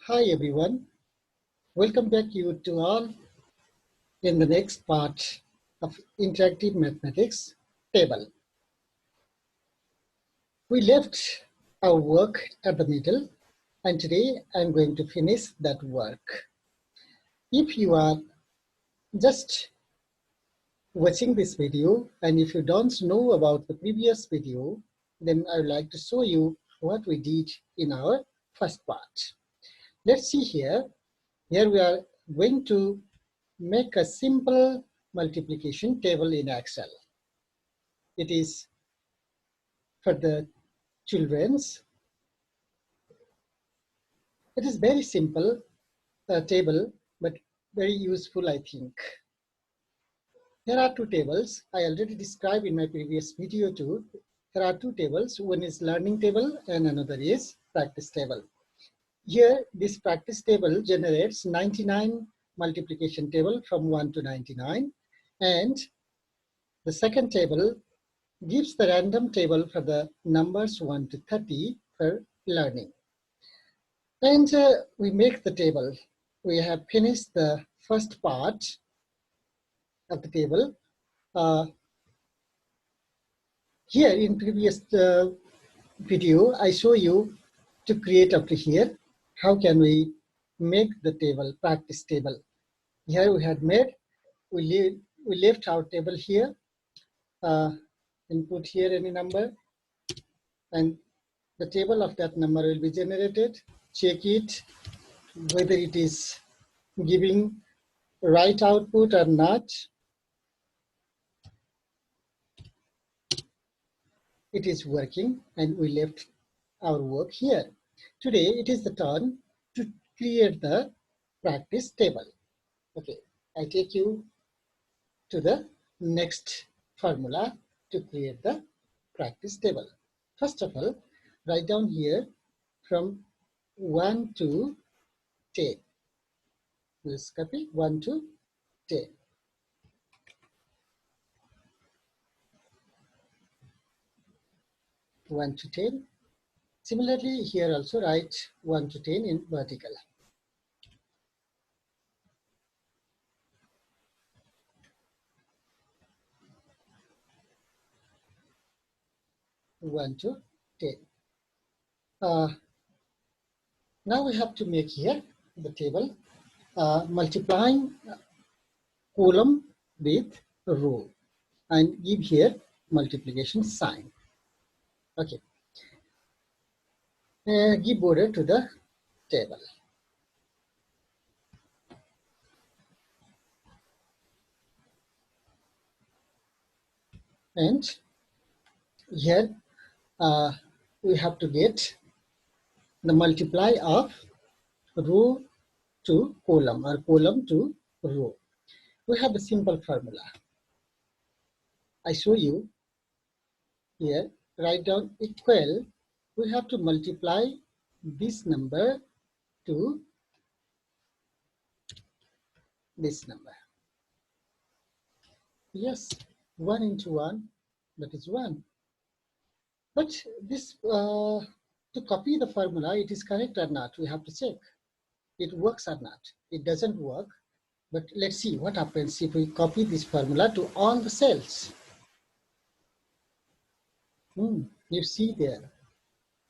Hi everyone, welcome back you to all in the next part of interactive mathematics table. We left our work at the middle and today I'm going to finish that work. If you are just watching this video and if you don't know about the previous video, then I would like to show you what we did in our first part. Let's see here. Here we are going to make a simple multiplication table in Excel. It is for the children's. It is very simple table, but very useful, I think. There are two tables. I already described in my previous video too. There are two tables. One is learning table and another is practice table. Here, this practice table generates 99 multiplication table from 1 to 99. And the second table gives the random table for the numbers 1 to 30 for learning. And we make the table. We have finished the first part of the table. Here in previous video, I show you to create up to here. How can we make the table, practice table? Here we had made, we left our table here, input here any number, and the table of that number will be generated. Check it, whether it is giving right output or not. It is working and we left our work here. Today it is the turn to create the practice table. Okay, I take you to the next formula to create the practice table. First of all, write down here from 1 to 10. Let's copy 1 to 10. One to 10. Similarly, here also write 1 to 10 in vertical. One to 10. Now we have to make here the table multiplying column with row and give here multiplication sign. Okay. Give border to the table. And here we have to get the multiply of row to column or column to row. We have a simple formula. I show you here, write down equal. We have to multiply this number to this number. Yes, 1 into 1, that is 1. But this, to copy the formula, it is correct or not, we have to check. It works or not. It doesn't work, but let's see what happens if we copy this formula to all the cells. You see there,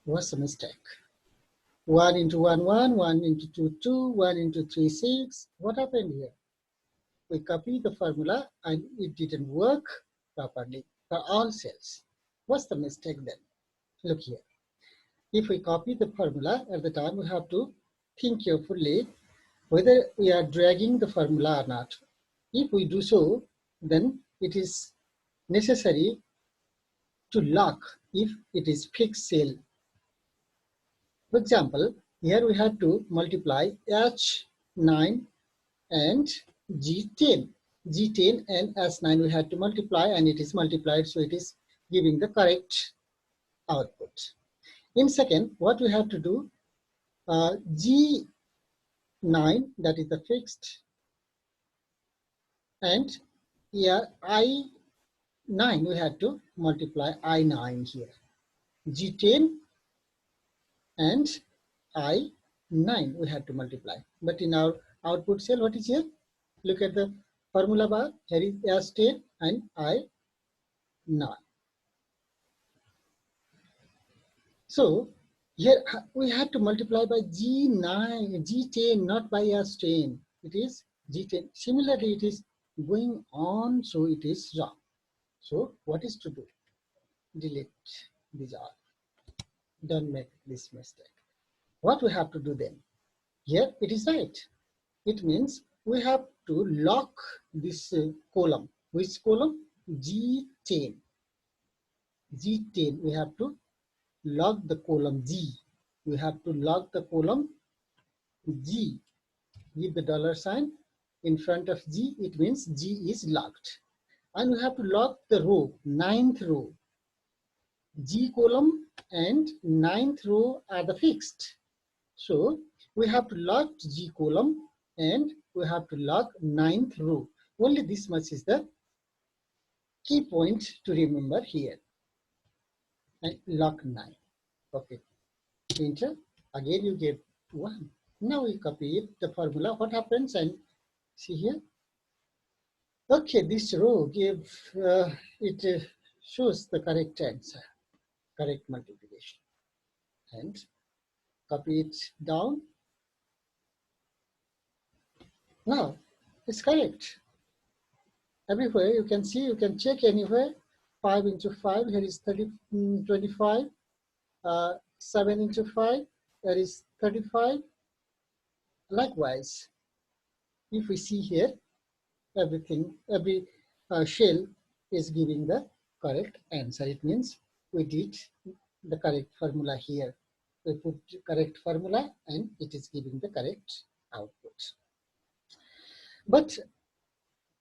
what's the mistake? 1 into 1, 1, 1 into 2, 2, 1 into 3, 6. What happened here? We copied the formula and it didn't work properly for all cells. What's the mistake then? Look here. If we copy the formula at the time, we have to think carefully whether we are dragging the formula or not. If we do so, then it is necessary to lock if it is fixed cell. For example, here we have to multiply H9 and G10. G10 and S9 we had to multiply and it is multiplied, so it is giving the correct output. In second, what we have to do, G9, that is the fixed, and here I9, we had to multiply I9 here. G10 and I9. 9 we had to multiply. But in our output cell, what is here? Look at the formula bar. Here is S 10 and I 9. So here we had to multiply by G9, G10, not by S10. It is G10. Similarly, it is going on, so it is wrong. So what is to do? Delete these all. Don't make this mistake. What we have to do then? Here it is right. It means we have to lock this column. Which column? G10. G10. We have to lock the column G. We have to lock the column G. Give the dollar sign in front of G. It means G is locked. And we have to lock the row, 9th row. G column and 9th row are the fixed. So we have to lock G column and we have to lock 9th row. Only this much is the key point to remember here. And lock 9. Okay. Enter. Again you get 1. Now we copy it, the formula. What happens? And see here. Okay, this row give it shows the correct answer, correct multiplication. And copy it down. Now it's correct. Everywhere you can see, you can check anywhere. 5 into 5, here is 25. 7 into 5, that is 35. Likewise, if we see here, everything, every shell is giving the correct answer. It means we did the correct formula here. We put correct formula and it is giving the correct output. But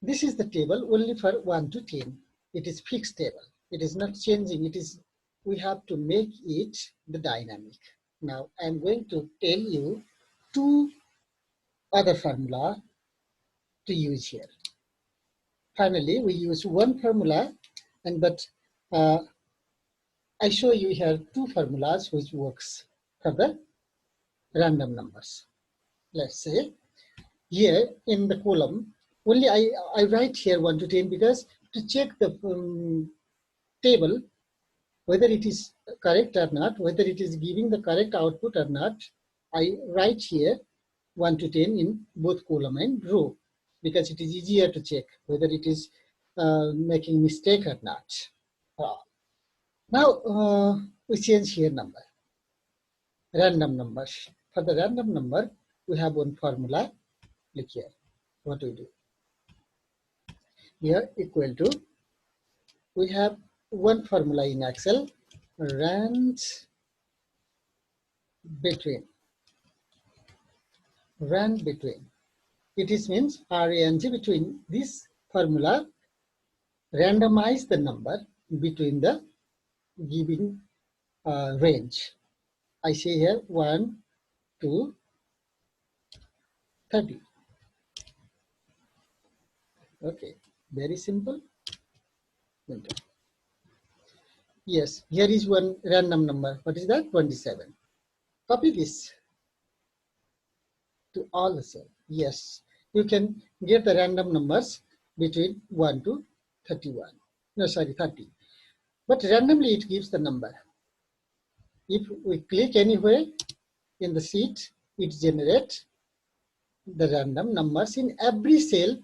this is the table only for 1 to 10. It is fixed table. It is not changing. It is, we have to make it the dynamic. Now I'm going to tell you 2 other formula to use here. Finally, we use 1 formula, and but I show you here 2 formulas which works for the random numbers. Let's say here in the column, only I write here 1 to 10 because to check the table, whether it is correct or not, whether it is giving the correct output or not, I write here 1 to 10 in both column and row, because it is easier to check whether it is making mistake or not. Now we change here number, random numbers. For the random number, we have 1 formula. Look here, what we do. Here equal to, we have 1 formula in Excel, rand between. Rand between. It is means RAND between this formula, randomize the number between the giving range. I say here 1 to 30. Okay, very simple. Yes, here is 1 random number. What is that? 27. Copy this to all the cells. Yes, you can get the random numbers between 1 to 31. No, sorry, 30. But randomly it gives the number. If we click anywhere in the sheet, it generates the random numbers. In every cell,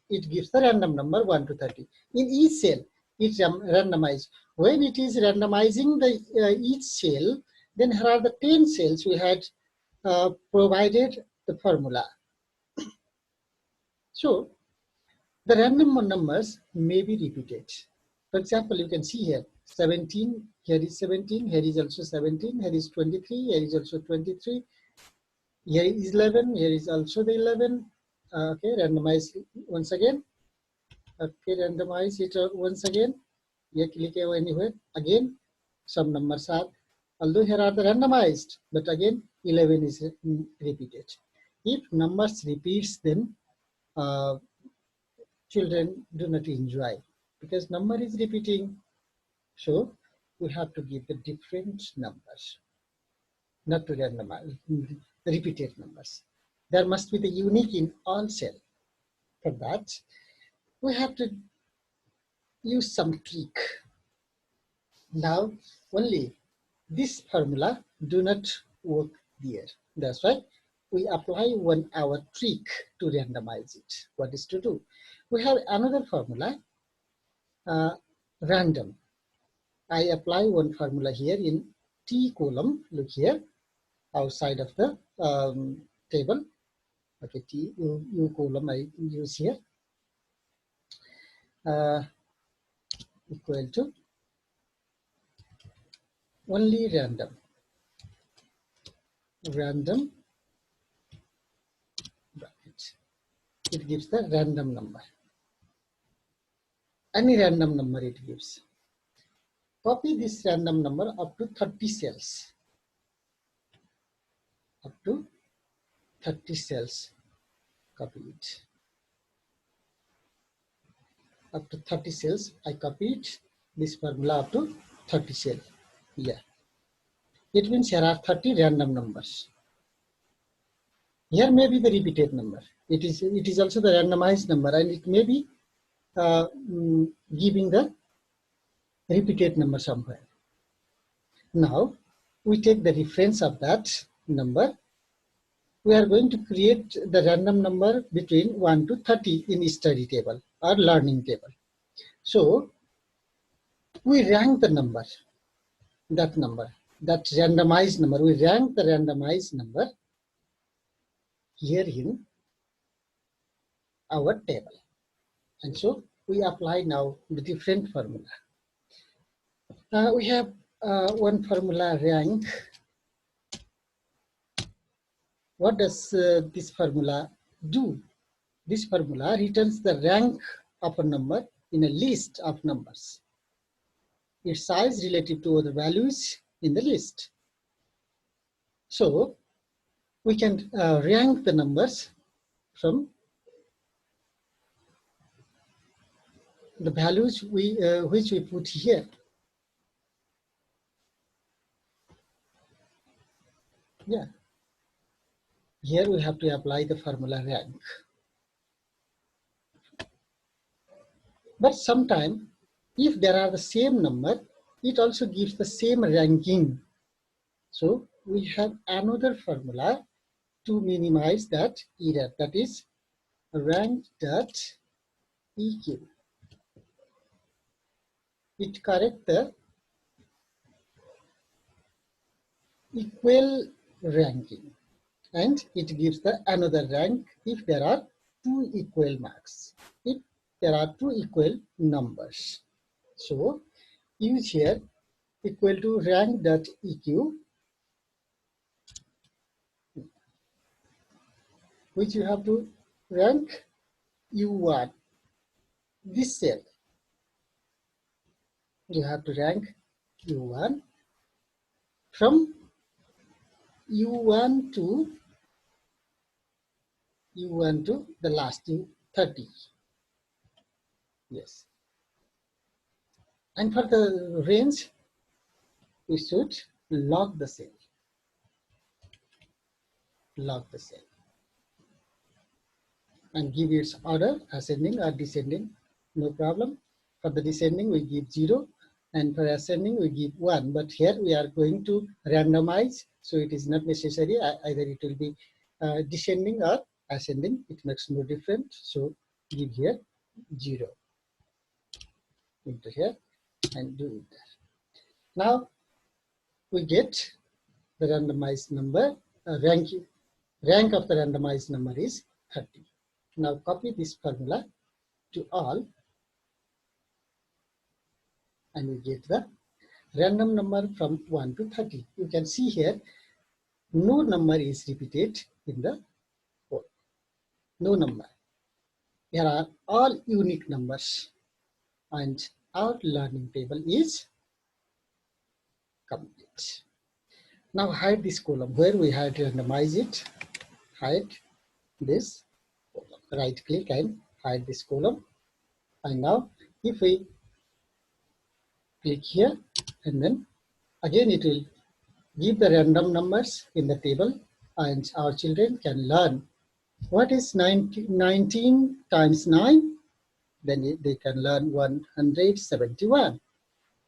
it gives the random number 1 to 30. In each cell, it randomizes. When it is randomizing the each cell, then here are the 10 cells we had provided the formula. So the random numbers may be repeated. For example, you can see here 17, here is 17, here is also 17, here is 23, here is also 23, here is 11, here is also the 11. Okay, randomize once again. Okay, randomize it once again. Here click anywhere. Again, some numbers are, although here are the randomized, but again 11 is repeated. If numbers repeats, then children do not enjoy, because number is repeating. So we have to give the different numbers, not to randomize. repeated numbers. There must be the unique in all cell. For that, we have to use some trick. Now, only this formula do not work there. That's why we apply our trick to randomize it. What is to do? We have another formula, random. I apply one formula here in T column. Look here, outside of the table. Okay, U column I use here. Equal to only random bracket. It gives the random number. Any random number it gives. Copy this random number up to 30 cells. Up to 30 cells. Copy it. Up to 30 cells, I copied this formula up to 30 cells. Yeah. It means here are 30 random numbers. Here may be the repeated number. It is also the randomized number, and it may be giving the repeated number somewhere. Now, we take the reference of that number. We are going to create the random number between 1 to 30 in study table or learning table. So, we rank the number, that randomized number. We rank the randomized number here in our table. And so, we apply now the different formula. We have one formula, rank. What does this formula do? This formula returns the rank of a number in a list of numbers. Its size relative to other values in the list. So we can rank the numbers from the values which we put here. Yeah. Here we have to apply the formula rank. But sometimes, if there are the same number, it also gives the same ranking. So we have another formula to minimize that error. That is rank.eq. It corrects the equal ranking, and it gives the another rank if there are two equal marks. If there are two equal numbers. So use here equal to rank.eq, which you have to rank U1. This cell, you have to rank U1 from U1 to the last 30. Yes. And for the range, we should log the cell. Log the cell. And give its order, ascending or descending, no problem. For the descending, we give 0. And for ascending, we give 1. But here we are going to randomize. So it is not necessary. Either it will be descending or ascending. It makes no difference. So give here 0. Into here and do it there. Now we get the randomized number, rank of the randomized number is 30. Now copy this formula to all and we get the random number from 1 to 30. You can see here no number is repeated in the code. No number. Here are all unique numbers and our learning table is complete. Now hide this column. Where we had to randomize it, hide this column. Right click and hide this column. And now if we click here and then again it will give the random numbers in the table and our children can learn what is 19 times 9. Then they can learn 171.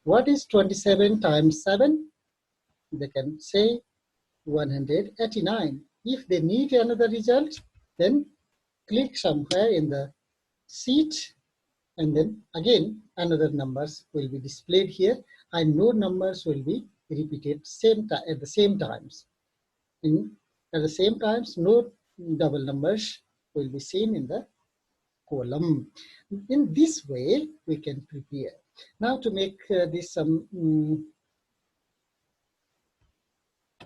What is 27 times 7? They can say 189. If they need another result, then click somewhere in the sheet, and then again another numbers will be displayed here, and no numbers will be repeated at the same times. At the same times, no double numbers will be seen in the column. In this way, we can prepare. Now to make this some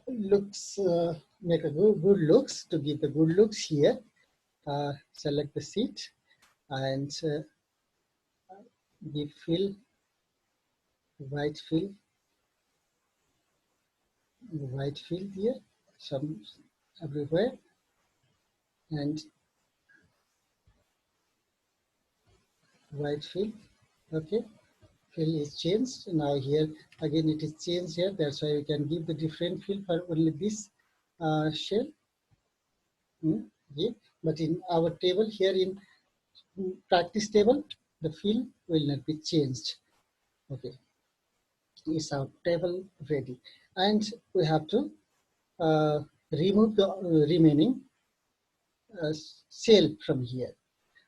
looks, make a good looks, to give the good looks here, select the sheet and give fill, white fill here, some everywhere, and white fill. Okay, fill is changed. Now here again it is changed here. That's why we can give the different fill for only this shell. Yeah. But in our table here in practice table, the fill will not be changed. Okay, is our table ready, and we have to remove the remaining cell from here.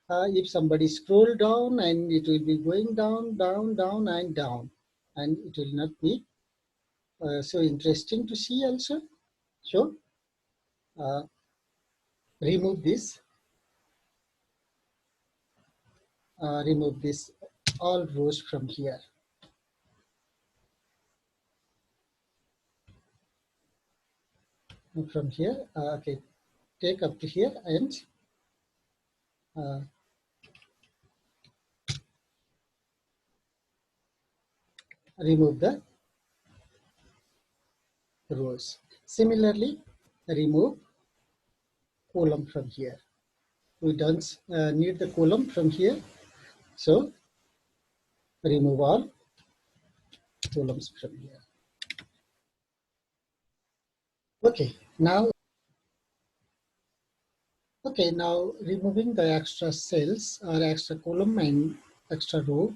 If somebody scroll down, and it will be going down, down, down, and down, and it will not be so interesting to see also. So remove this all rows from here. And from here, okay, take up to here and remove the rows. Similarly, remove column from here. We don't need the column from here, so remove all columns from here. Okay, now removing the extra cells or extra column and extra row,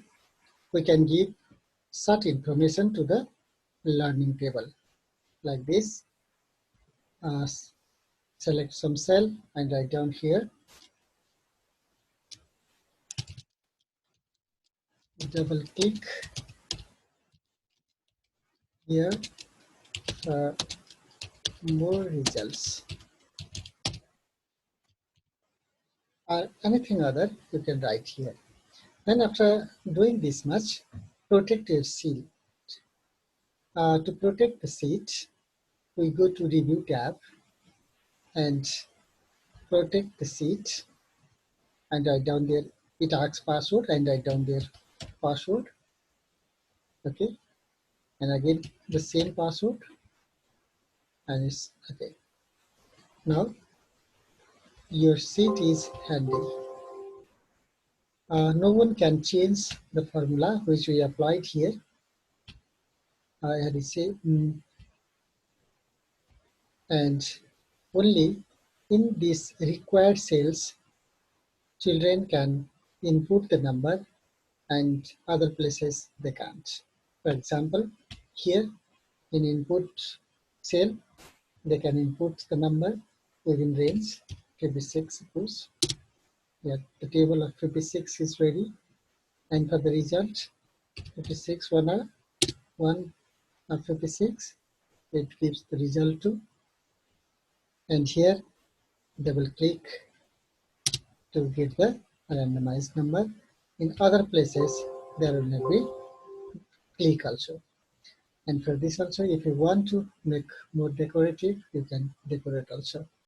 we can give such information to the learning table like this. Select some cell and write down here. Double click here for more results, or anything other you can write here. Then after doing this much, protect your sheet. To protect the sheet, we go to Review tab and protect the sheet, and write down there, it asks password, and write down their password. Okay, and again the same password, and it's okay. Now your sheet is handy. No one can change the formula which we applied here. How do you say? And only in these required cells, children can input the number, and other places they can't. For example, here in input cell, they can input the number within range 56, suppose. Yeah, the table of 56 is ready, and for the result 56 1 of 56, it gives the result to, and here double click to get the randomized number. In other places there will not be click also. And for this also, if you want to make more decorative, you can decorate also.